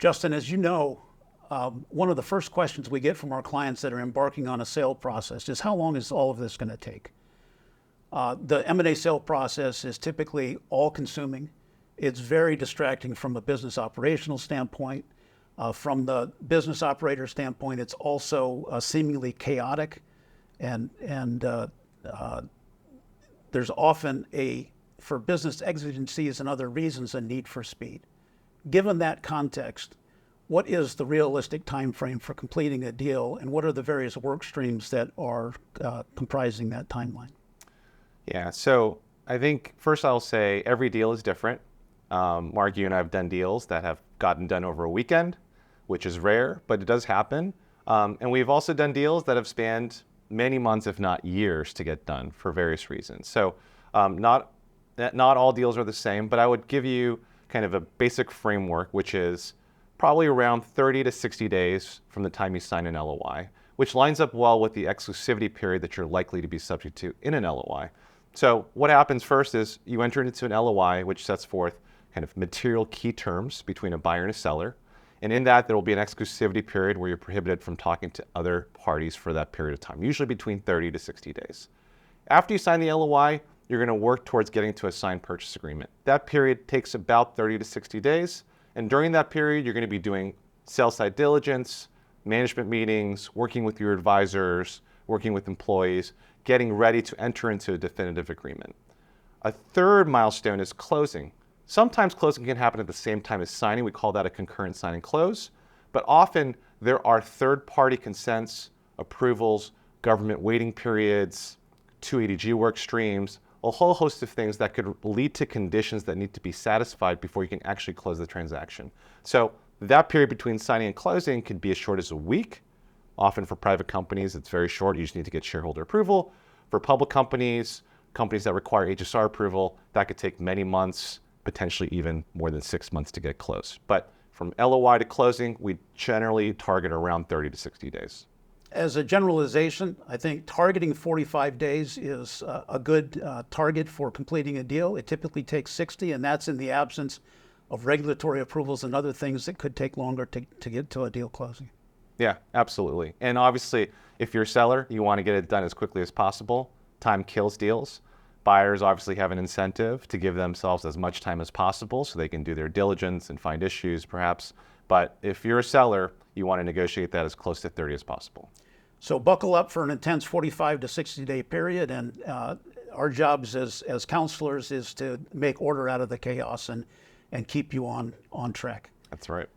Justin, as you know, one of the first questions we get from our clients that are embarking on a sale process is how long is all of this going to take? The M&A sale process is typically all-consuming. It's very distracting from a business operational standpoint. From the business operator standpoint, it's also seemingly chaotic, and there's often for business exigencies and other reasons, a need for speed. Given that context, what is the realistic time frame for completing a deal, and what are the various work streams that are comprising that timeline? Yeah, so I think first I'll say every deal is different. Mark, you and I have done deals that have gotten done over a weekend, which is rare, but it does happen. And we've also done deals that have spanned many months, if not years, to get done for various reasons. So not all deals are the same, but I would give you kind of a basic framework, which is probably around 30 to 60 days from the time you sign an LOI, which lines up well with the exclusivity period that you're likely to be subject to in an LOI. So what happens first is you enter into an LOI, which sets forth kind of material key terms between a buyer and a seller. And in that, there will be an exclusivity period where you're prohibited from talking to other parties for that period of time, usually between 30 to 60 days. After you sign the LOI, you're going to work towards getting to a signed purchase agreement. That period takes about 30 to 60 days. And during that period, you're going to be doing sell-side diligence, management meetings, working with your advisors, working with employees, getting ready to enter into a definitive agreement. A third milestone is closing. Sometimes closing can happen at the same time as signing. We call that a concurrent sign and close. But often there are third-party consents, approvals, government waiting periods, 280G work streams, a whole host of things that could lead to conditions that need to be satisfied before you can actually close the transaction. So that period between signing and closing could be as short as a week. Often for private companies, it's very short. You just need to get shareholder approval. For public companies, companies that require HSR approval, that could take many months, potentially even more than 6 months to get closed. But from LOI to closing, we generally target around 30 to 60 days. As a generalization, I think targeting 45 days is a good target for completing a deal. It typically takes 60, and that's in the absence of regulatory approvals and other things that could take longer to get to a deal closing. Yeah, absolutely. And obviously, if you're a seller, you want to get it done as quickly as possible. Time kills deals. Buyers obviously have an incentive to give themselves as much time as possible so they can do their diligence and find issues perhaps. But if you're a seller, you want to negotiate that as close to 30 as possible. So buckle up for an intense 45 to 60 day period, and our jobs as counselors is to make order out of the chaos and keep you on track. That's right.